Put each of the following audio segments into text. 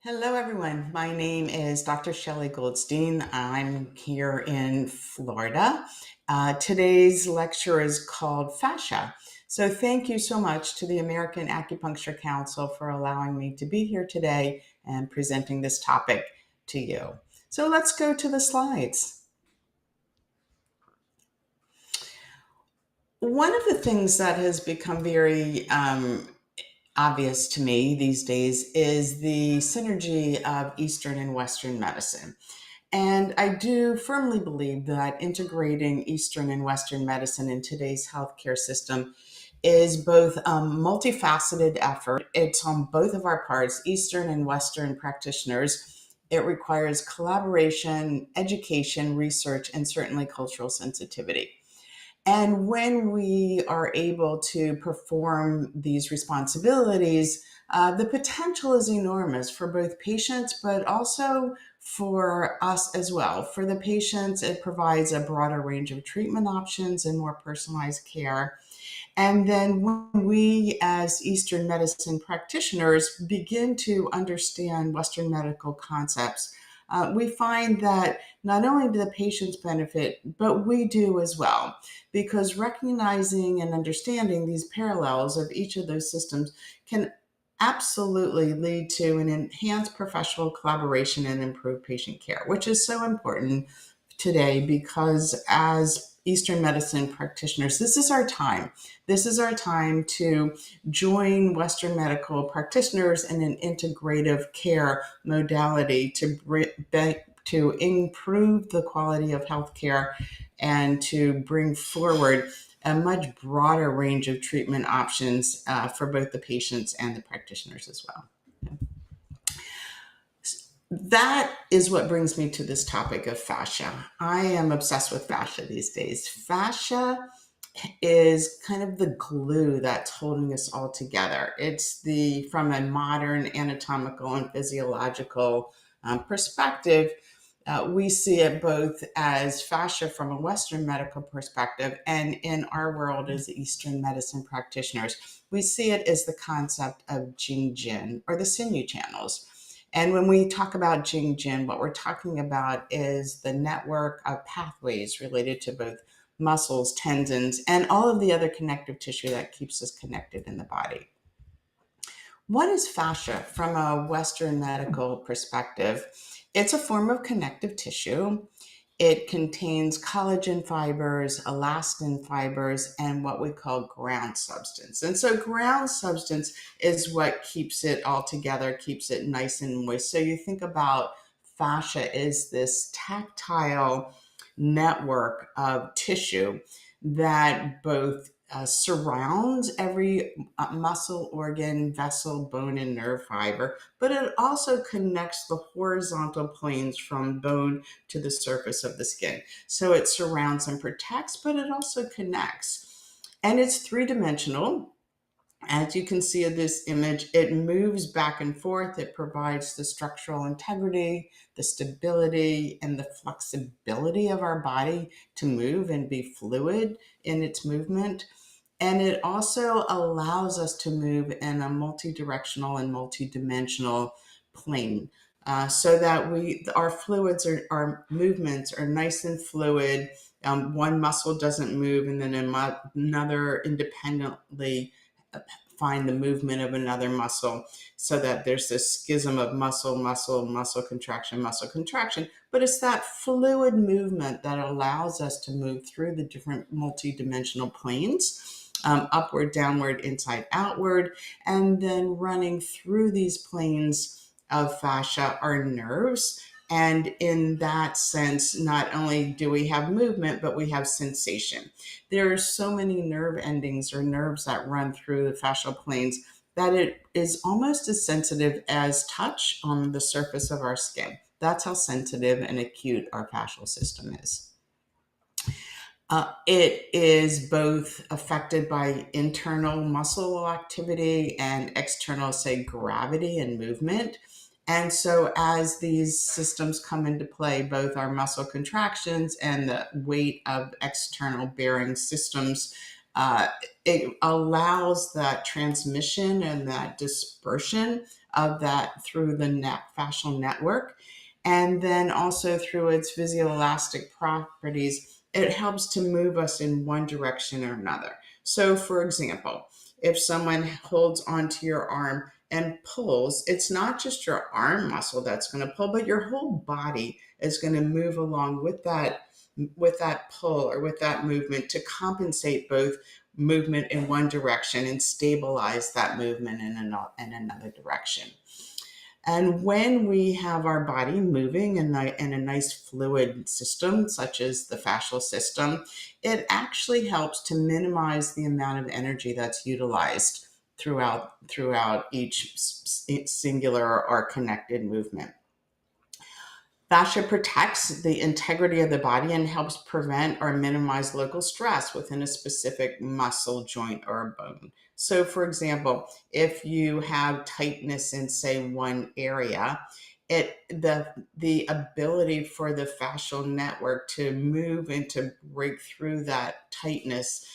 Hello, everyone. My name is Dr. Shellie Goldstein. I'm here in Florida. Today's lecture is called Fascia. So thank you so much to the American Acupuncture Council for allowing me to be here today and presenting this topic to you. So let's go to the slides. One of the things that has become very obvious to me these days is the synergy of Eastern and Western medicine. And I do firmly believe that integrating Eastern and Western medicine in today's healthcare system is both a multifaceted effort. It's on both of our parts, Eastern and Western practitioners. It requires collaboration, education, research, and certainly cultural sensitivity. And when we are able to perform these responsibilities, the potential is enormous for both patients, but also for us as well. For the patients, it provides a broader range of treatment options and more personalized care. And then when we, as Eastern medicine practitioners, begin to understand Western medical concepts, we find that not only do the patients benefit, but we do as well, because recognizing and understanding these parallels of each of those systems can absolutely lead to an enhanced professional collaboration and improved patient care, which is so important today because as Eastern medicine practitioners, this is our time. This is our time to join Western medical practitioners in an integrative care modality to improve the quality of healthcare and to bring forward a much broader range of treatment options for both the patients and the practitioners as well. That is what brings me to this topic of fascia. I am obsessed with fascia these days. Fascia is kind of the glue that's holding us all together. It's from a modern anatomical and physiological perspective, we see it both as fascia from a Western medical perspective and in our world as Eastern medicine practitioners. We see it as the concept of Jing-Jin or the sinew channels. And when we talk about Jing-Jin, what we're talking about is the network of pathways related to both muscles, tendons, and all of the other connective tissue that keeps us connected in the body. What is fascia from a Western medical perspective? It's a form of connective tissue. It contains collagen fibers, elastin fibers, and what we call ground substance. And so ground substance is what keeps it all together, keeps it nice and moist. So you think about fascia is this tactile network of tissue that both surrounds every muscle, organ, vessel, bone, and nerve fiber, but it also connects the horizontal planes from bone to the surface of the skin. So it surrounds and protects, but it also connects. And it's three-dimensional. As you can see in this image, it moves back and forth. It provides the structural integrity, the stability, and the flexibility of our body to move and be fluid in its movement. And it also allows us to move in a multi-directional and multi-dimensional plane. So that our fluids, our movements are nice and fluid. One muscle doesn't move and then another independently find the movement of another muscle, so that there's this schism of muscle contraction. But it's that fluid movement that allows us to move through the different multi-dimensional planes, upward, downward, inside, outward, and then running through these planes of fascia are nerves. And in that sense, not only do we have movement, but we have sensation. There are so many nerve endings or nerves that run through the fascial planes that it is almost as sensitive as touch on the surface of our skin. That's how sensitive and acute our fascial system is. It is both affected by internal muscle activity and external, say, gravity and movement. And so as these systems come into play, both our muscle contractions and the weight of external bearing systems Uh, it allows that transmission and that dispersion of that through the fascial network. And then also through its viscoelastic properties, it helps to move us in one direction or another. So, for example, if someone holds onto your arm and pulls, it's not just your arm muscle that's going to pull, but your whole body is going to move along with that pull or with that movement to compensate both movement in one direction and stabilize that movement in another direction. And when we have our body moving in a nice fluid system, such as the fascial system, it actually helps to minimize the amount of energy that's utilized throughout each singular or connected movement. Fascia protects the integrity of the body and helps prevent or minimize local stress within a specific muscle, joint, or bone. So, for example, if you have tightness in, say, one area, the ability for the fascial network to move and to break through that tightness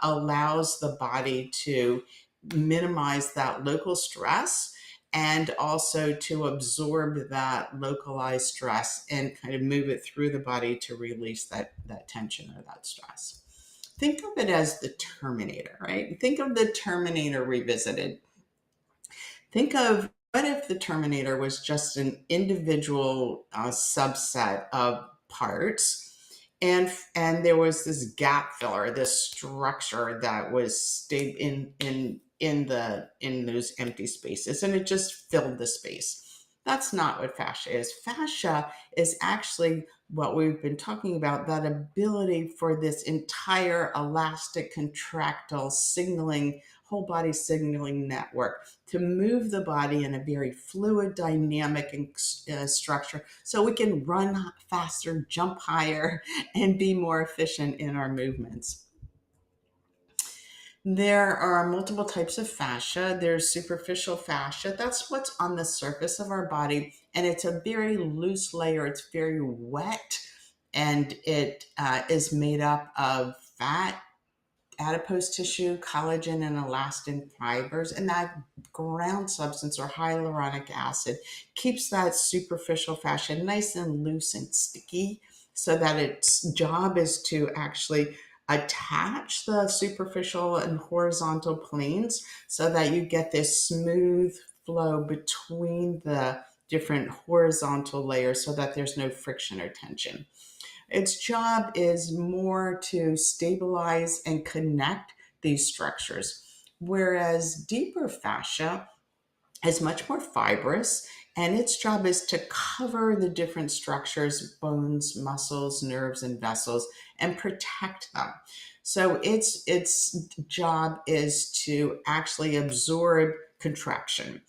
allows the body to minimize that local stress and also to absorb that localized stress and kind of move it through the body to release that tension or that stress. Think of it as the Terminator, right? Think of the Terminator revisited. Think of what if the Terminator was just an individual subset of parts, and there was this gap filler, this structure that was stayed in those empty spaces, and it just filled the space. That's not what fascia is. Fascia is actually what we've been talking about, that ability for this entire elastic contractile signaling, whole body signaling network to move the body in a very fluid, dynamic structure so we can run faster, jump higher, and be more efficient in our movements. There are multiple types of fascia. There's superficial fascia. That's what's on the surface of our body, and it's a very loose layer. It's very wet, and it is made up of fat, adipose tissue, collagen, and elastin fibers. And that ground substance or hyaluronic acid keeps that superficial fascia nice and loose and sticky so that its job is to actually attach the superficial and horizontal planes so that you get this smooth flow between the different horizontal layers so that there's no friction or tension. Its job is more to stabilize and connect these structures, whereas deeper fascia is much more fibrous, and its job is to cover the different structures, bones, muscles, nerves, and vessels, and protect them. So its job is to actually absorb contraction.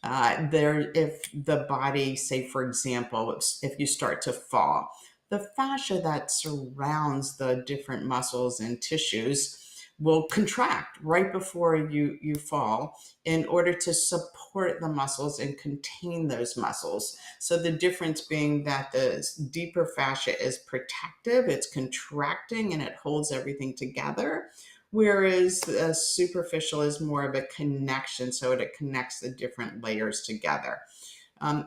If the body, say for example, if you start to fall, the fascia that surrounds the different muscles and tissues will contract right before you fall in order to support the muscles and contain those muscles. So the difference being that the deeper fascia is protective, it's contracting, and it holds everything together. Whereas the superficial is more of a connection, so it connects the different layers together.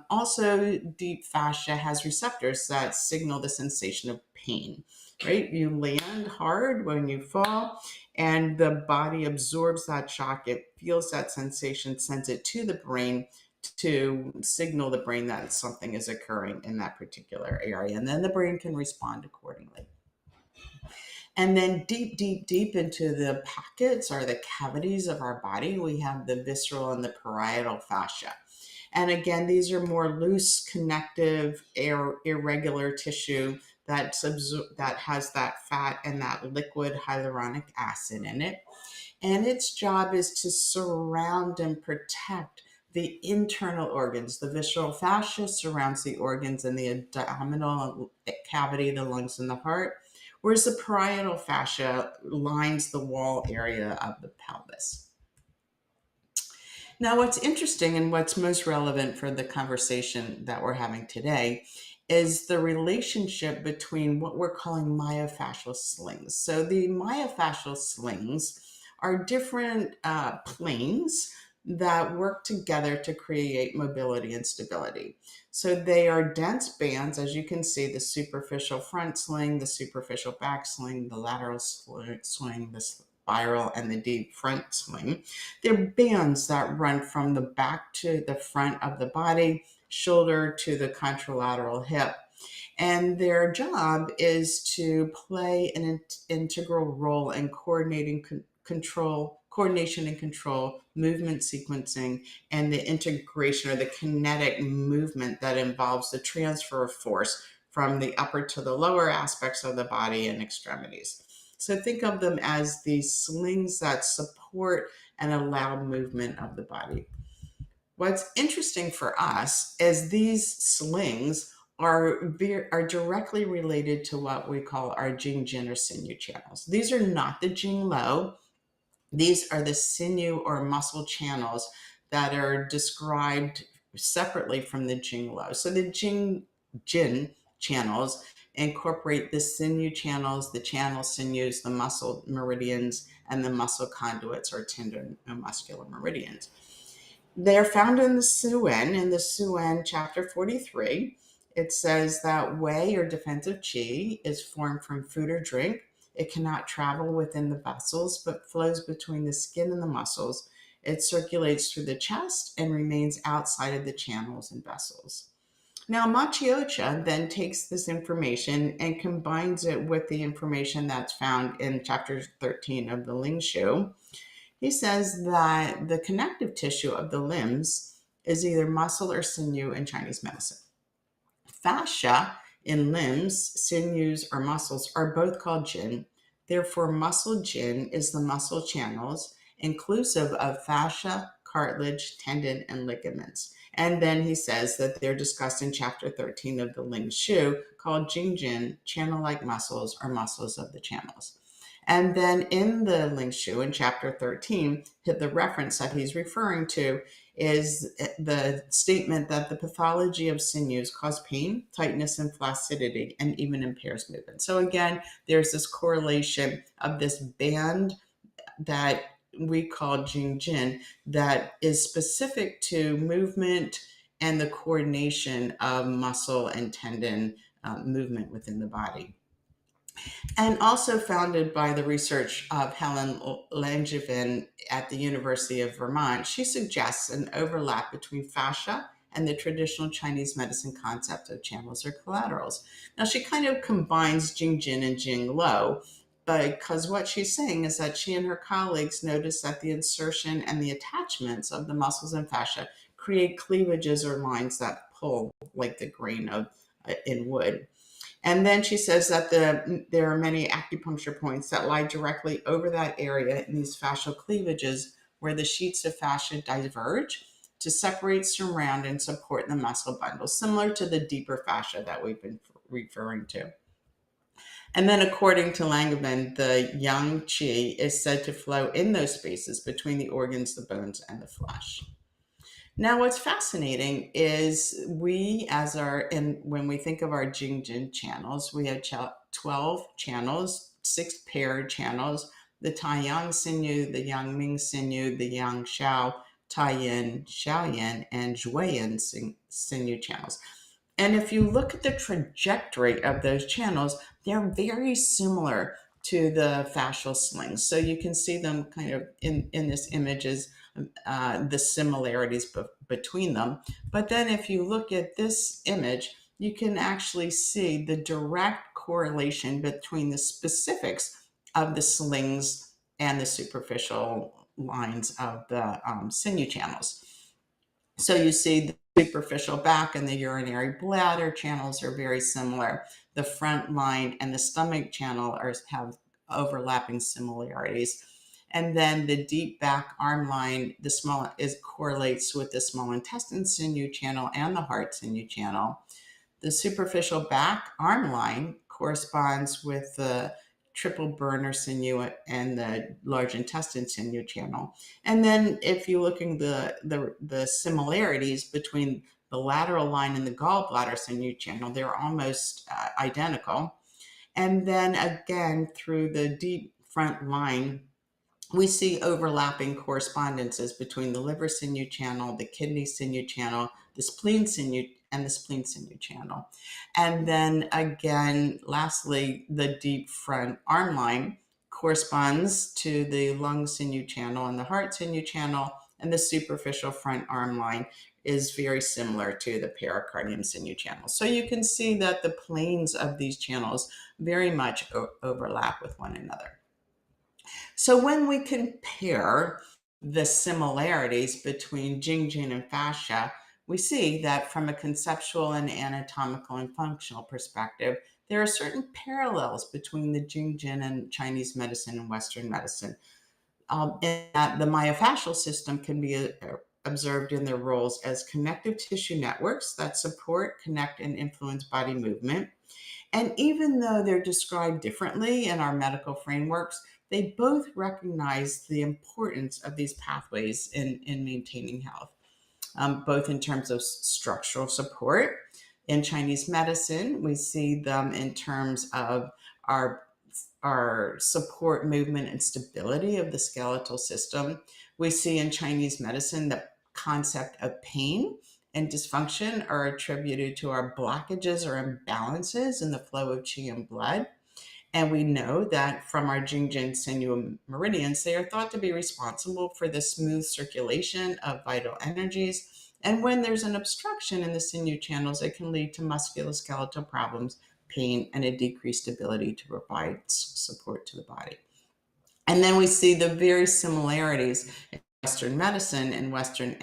Also, deep fascia has receptors that signal the sensation of pain, right? You land hard when you fall, and the body absorbs that shock. It feels that sensation, sends it to the brain to signal the brain that something is occurring in that particular area. And then the brain can respond accordingly. And then deep into the pockets or the cavities of our body, we have the visceral and the parietal fascia. And again, these are more loose, connective, irregular tissue that has that fat and that liquid hyaluronic acid in it. And its job is to surround and protect the internal organs. The visceral fascia surrounds the organs in the abdominal cavity, the lungs, and the heart, whereas the parietal fascia lines the wall area of the pelvis. Now, what's interesting and what's most relevant for the conversation that we're having today is the relationship between what we're calling myofascial slings. So the myofascial slings are different planes that work together to create mobility and stability. So they are dense bands, as you can see, the superficial front sling, the superficial back sling, the lateral swing, the spiral, and the deep front sling. They're bands that run from the back to the front of the body, shoulder to the contralateral hip. And their job is to play an integral role in coordination and control, movement sequencing, and the integration or the kinetic movement that involves the transfer of force from the upper to the lower aspects of the body and extremities. So think of them as these slings that support and allow movement of the body. What's interesting for us is these slings are directly related to what we call our Jing-Jin or sinew channels. These are not the Jing-Lo. These are the sinew or muscle channels that are described separately from the Jing-Lo. So the Jing-Jin channels incorporate the sinew channels, the channel sinews, the muscle meridians, and the muscle conduits or tendon and muscular meridians. They're found in the Suen, chapter 43. It says that wei or defensive qi is formed from food or drink. It cannot travel within the vessels, but flows between the skin and the muscles. It circulates through the chest and remains outside of the channels and vessels. Now, Machiocha then takes this information and combines it with the information that's found in chapter 13 of the Ling Shu. He says that the connective tissue of the limbs is either muscle or sinew in Chinese medicine. Fascia in limbs, sinews, or muscles are both called jin. Therefore, muscle jin is the muscle channels, inclusive of fascia, cartilage, tendon, and ligaments. And then he says that they're discussed in chapter 13 of the Ling Shu, called Jing-Jin, channel-like muscles or muscles of the channels. And then in the Ling Shu, in chapter 13, the reference that he's referring to is the statement that the pathology of sinews cause pain, tightness, and flaccidity, and even impairs movement. So again, there's this correlation of this band that we call Jing-Jin that is specific to movement and the coordination of muscle and tendon movement within the body. And also founded by the research of Helen Langevin at the University of Vermont, she suggests an overlap between fascia and the traditional Chinese medicine concept of channels or collaterals. Now, she kind of combines Jing-Jin and Jing-Lo, because what she's saying is that she and her colleagues noticed that the insertion and the attachments of the muscles and fascia create cleavages or lines that pull like the grain of in wood. And then she says that there are many acupuncture points that lie directly over that area in these fascial cleavages where the sheets of fascia diverge to separate, surround, and support the muscle bundle, similar to the deeper fascia that we've been referring to. And then according to Langevin, the yang qi is said to flow in those spaces between the organs, the bones, and the flesh. Now, what's fascinating is when we think of our Jing-Jin channels, we have 12 channels, 6 paired channels, the Tai-Yang sinew, the Yang-Ming sinew, the Yang-Shao, Tai-Yin, Xiao-Yin, and Zhui-Yin sinew channels. And if you look at the trajectory of those channels, they're very similar to the fascial slings. So you can see them kind of in this image as the similarities between them. But then if you look at this image, you can actually see the direct correlation between the specifics of the slings and the superficial lines of the sinew channels. So you see the superficial back and the urinary bladder channels are very similar. The front line and the stomach channel have overlapping similarities. And then the deep back arm line, correlates with the small intestine sinew channel and the heart sinew channel. The superficial back arm line corresponds with the triple burner sinew and the large intestine sinew channel. And then if you look at the similarities between the lateral line and the gallbladder sinew channel, they're almost identical. And then again, through the deep front line, we see overlapping correspondences between the liver sinew channel, the kidney sinew channel, the spleen sinew, and the spleen sinew channel. And then again, lastly, the deep front arm line corresponds to the lung sinew channel and the heart sinew channel, and the superficial front arm line is very similar to the pericardium sinew channel. So you can see that the planes of these channels very much overlap with one another. So when we compare the similarities between Jing-Jin and fascia, we see that from a conceptual and anatomical and functional perspective, there are certain parallels between the Jing-Jin and Chinese medicine and Western medicine. In that the myofascial system can be observed in their roles as connective tissue networks that support, connect, and influence body movement. And even though they're described differently in our medical frameworks, they both recognize the importance of these pathways in maintaining health, both in terms of structural support. In Chinese medicine, we see them in terms of our support, movement, and stability of the skeletal system. We see in Chinese medicine the concept of pain and dysfunction are attributed to our blockages or imbalances in the flow of qi and blood. And we know that from our Jing-Jin sinew meridians, they are thought to be responsible for the smooth circulation of vital energies. And when there's an obstruction in the sinew channels, it can lead to musculoskeletal problems, pain, and a decreased ability to provide support to the body. And then we see the very similarities in Western medicine and Western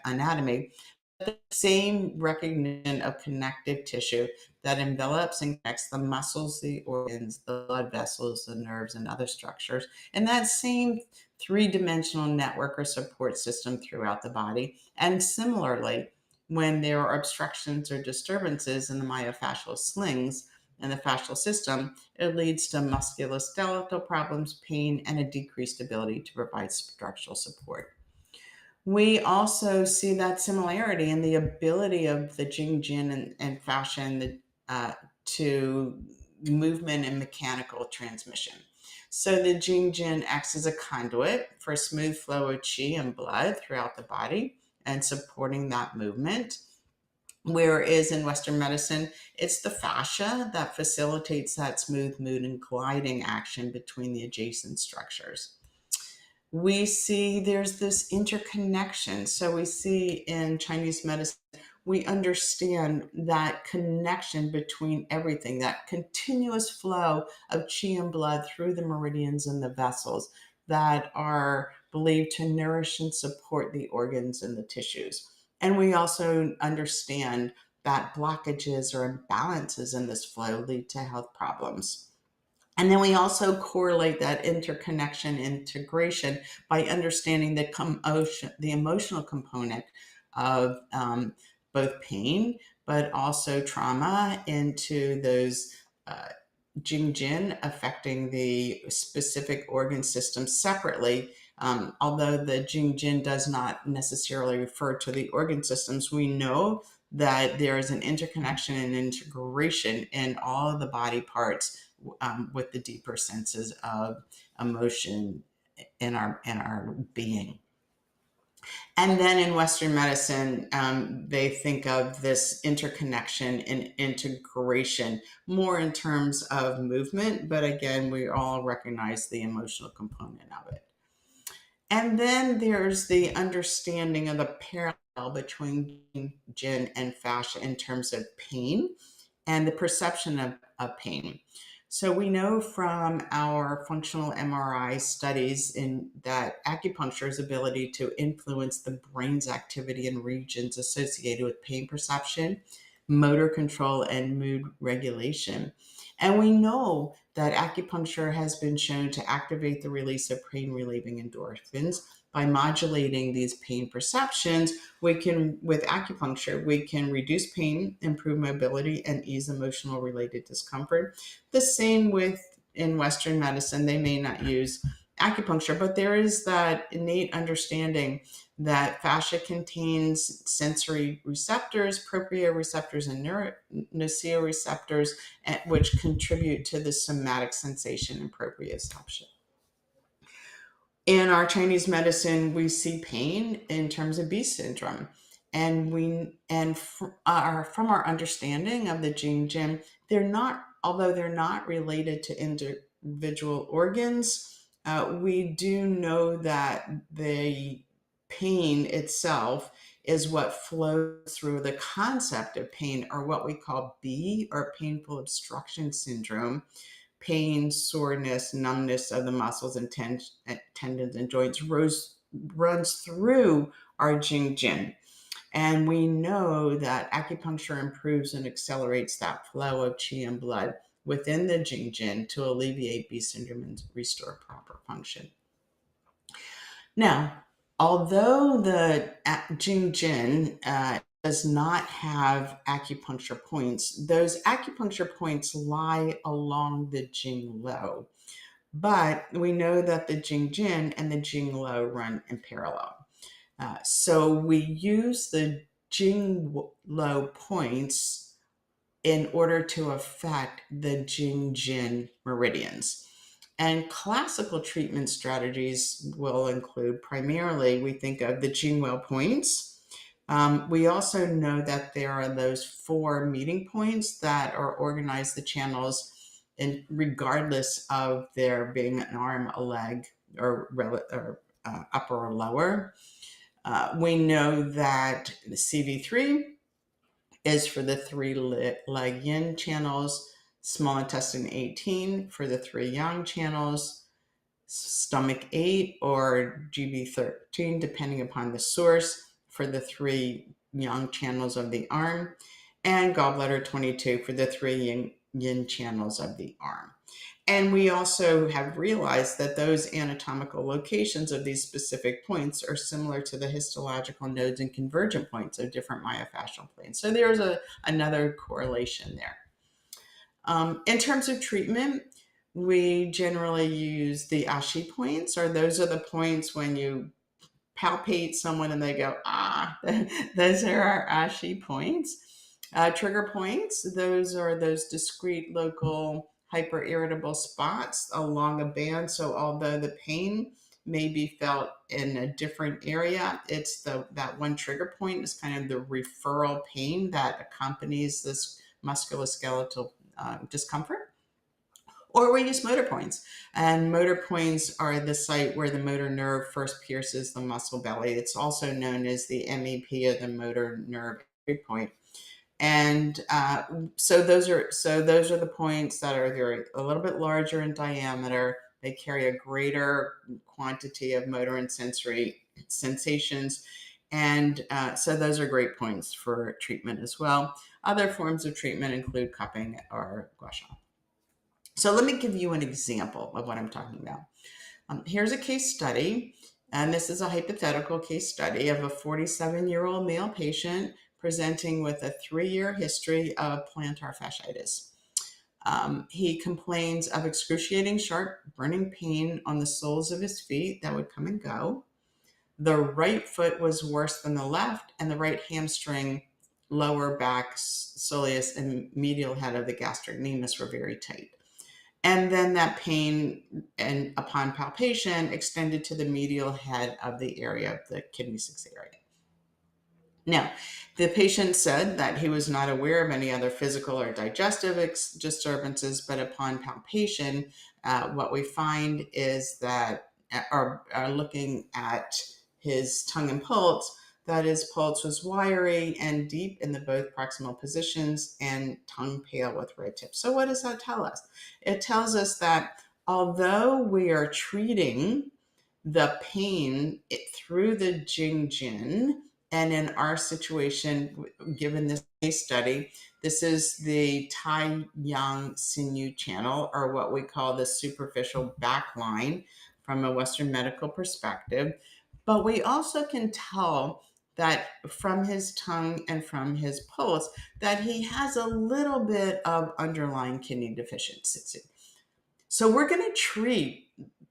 anatomy, the same recognition of connective tissue that envelops and connects the muscles, the organs, the blood vessels, the nerves, and other structures, and that same three-dimensional network or support system throughout the body. And similarly, when there are obstructions or disturbances in the myofascial slings and the fascial system, it leads to musculoskeletal problems, pain, and a decreased ability to provide structural support. We also see that similarity in the ability of the Jing-Jin and fascia and to movement and mechanical transmission. So the Jing-Jin acts as a conduit for a smooth flow of qi and blood throughout the body and supporting that movement. Whereas in Western medicine, it's the fascia that facilitates that smooth mood and gliding action between the adjacent structures. We see there's this interconnection. So we see in Chinese medicine, we understand that connection between everything, that continuous flow of qi and blood through the meridians and the vessels that are believed to nourish and support the organs and the tissues. And we also understand that blockages or imbalances in this flow lead to health problems. And then we also correlate that interconnection, integration by understanding the emotional component of both pain, but also trauma into those Jing-Jin affecting the specific organ systems separately. Although the Jing-Jin does not necessarily refer to the organ systems, we know that there is an interconnection and integration in all of the body parts with the deeper senses of emotion in our being. And then in Western medicine, they think of this interconnection and integration more in terms of movement, but again, we all recognize the emotional component of it. And then there's the understanding of the parallel between Jin and fascia in terms of pain and the perception of pain. So we know from our functional MRI studies that acupuncture's ability to influence the brain's activity in regions associated with pain perception, motor control, and mood regulation. And we know that acupuncture has been shown to activate the release of pain-relieving endorphins. By modulating these pain perceptions, with acupuncture, we can reduce pain, improve mobility, and ease emotional related discomfort. The same in Western medicine, they may not use acupuncture, but there is that innate understanding that fascia contains sensory receptors, proprioceptors, and nociceptors, which contribute to the somatic sensation and proprioception. In our Chinese medicine, we see pain in terms of B syndrome. From our understanding of the Jing Jin, although they're not related to individual organs, we do know that the pain itself is what flows through the concept of pain, or what we call B, or painful obstruction syndrome. Pain, soreness, numbness of the muscles and tendons and joints runs through our Jing Jin. And we know that acupuncture improves and accelerates that flow of qi and blood within the Jing Jin to alleviate B syndrome and restore proper function. Now, although the Jing Jin does not have acupuncture points, those acupuncture points lie along the Jing Lo. But we know that the Jing Jin and the Jing Lo run in parallel. So we use the Jing Lo points in order to affect the Jing Jin meridians. And classical treatment strategies will include, primarily, we think of the Jingwell points. We also know that there are those 4 meeting points that are organized the channels, and regardless of there being an arm, a leg, or upper or lower. We know that the CV3 is for the 3 leg yin channels, small intestine 18 for the 3 yang channels, stomach 8 or GB13, depending upon the source, for the 3 yang channels of the arm, and gallbladder 22 for the 3 yin channels of the arm. And we also have realized that those anatomical locations of these specific points are similar to the histological nodes and convergent points of different myofascial planes. So there's another correlation there. In terms of treatment, we generally use the ashi points, or those are the points when you palpate someone and they go, ah, those are our ashi points. Trigger points, those are those discrete local hyperirritable spots along a band. So although the pain may be felt in a different area, it's that one trigger point is kind of the referral pain that accompanies this musculoskeletal discomfort. Or we use motor points. And motor points are the site where the motor nerve first pierces the muscle belly. It's also known as the MEP, of the motor nerve entry point. And so those are the points that are a little bit larger in diameter. They carry a greater quantity of motor and sensory sensations. And so those are great points for treatment as well. Other forms of treatment include cupping or gua sha. So let me give you an example of what I'm talking about. Here's a case study, and this is a hypothetical case study of a 47-year-old male patient presenting with a 3-year history of plantar fasciitis. He complains of excruciating, sharp, burning pain on the soles of his feet that would come and go. The right foot was worse than the left, and the right hamstring, lower back, soleus, and medial head of the gastrocnemius were very tight. And then that pain, and upon palpation, extended to the medial head of the area of the kidney 6 area. Now, the patient said that he was not aware of any other physical or digestive disturbances, but upon palpation, what we find is that, are looking at his tongue and pulse, that his pulse was wiry and deep in the both proximal positions, and tongue pale with red tips. So what does that tell us? It tells us that although we are treating the pain through the Jing Jin, and in our situation, given this case study, this is the Tai Yang Sinew channel, or what we call the superficial back line from a Western medical perspective. But we also can tell that from his tongue and from his pulse that he has a little bit of underlying kidney deficiency. So we're going to treat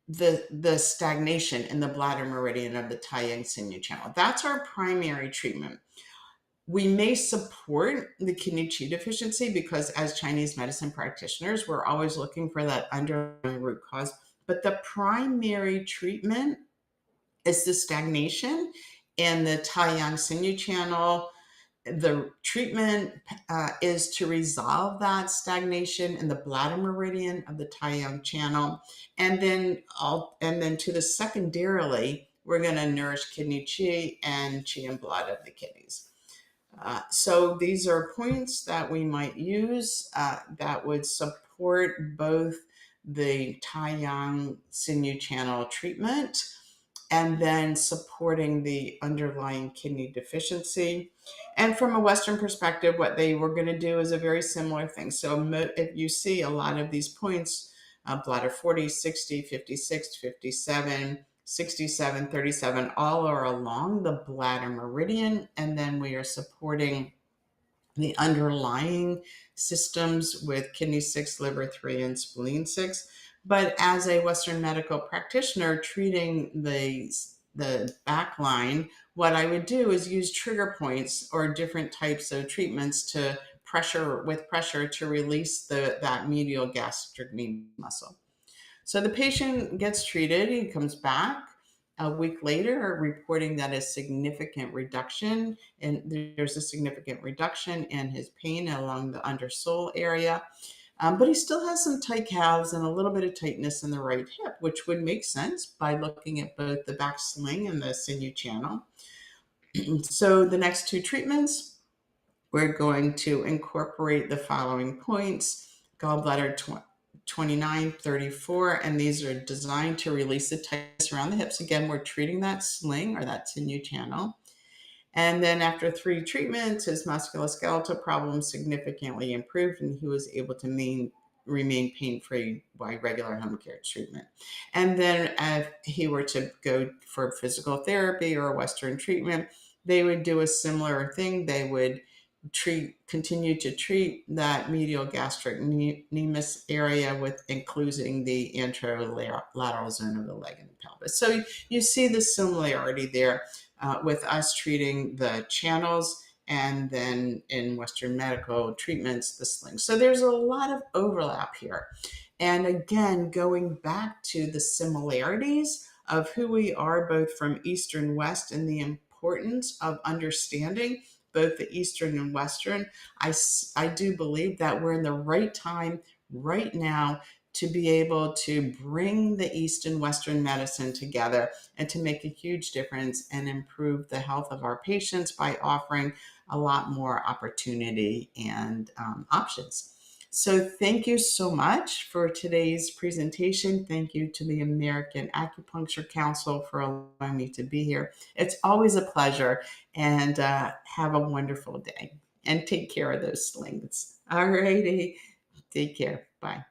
the stagnation in the bladder meridian of the Tai Yang sinew channel. That's our primary treatment. We may support the kidney qi deficiency because as Chinese medicine practitioners, we're always looking for that underlying root cause. But the primary treatment is the stagnation in the Tai Yang sinew channel. The treatment is to resolve that stagnation in the bladder meridian of the Tai Yang channel, and then to the secondarily, we're going to nourish kidney qi and qi and blood of the kidneys. So these are points that we might use that would support both the Tai Yang sinew channel treatment and then supporting the underlying kidney deficiency. And from a Western perspective, what they were going to do is a very similar thing. So if you see a lot of these points, bladder 40, 60, 56, 57, 67, 37, all are along the bladder meridian. And then we are supporting the underlying systems with kidney 6, liver 3, and spleen 6. But as a Western medical practitioner treating the back line, what I would do is use trigger points or different types of treatments to pressure to release that medial gastric knee muscle. So the patient gets treated, he comes back a week later reporting that a significant reduction, and there's a significant reduction in his pain along the undersole area. But he still has some tight calves and a little bit of tightness in the right hip, which would make sense by looking at both the back sling and the sinew channel. So the next two treatments, we're going to incorporate the following points: gallbladder 29, 34, and these are designed to release the tightness around the hips. Again, we're treating that sling or that sinew channel. And then after 3 treatments, his musculoskeletal problems significantly improved and he was able to remain pain-free by regular home care treatment. And then if he were to go for physical therapy or Western treatment, they would do a similar thing. They would continue to treat that medial gastric nemus area with including the anterolateral zone of the leg and the pelvis. So you see the similarity there with us treating the channels and then in Western medical treatments, the sling. So there's a lot of overlap here. And again, going back to the similarities of who we are both from East and West and the importance of understanding both the Eastern and Western, I do believe that we're in the right time right now to be able to bring the East and Western medicine together and to make a huge difference and improve the health of our patients by offering a lot more opportunity and options. So thank you so much for today's presentation. Thank you to the American Acupuncture Council for allowing me to be here. It's always a pleasure, and have a wonderful day. And take care of those slings. All righty. Take care. Bye.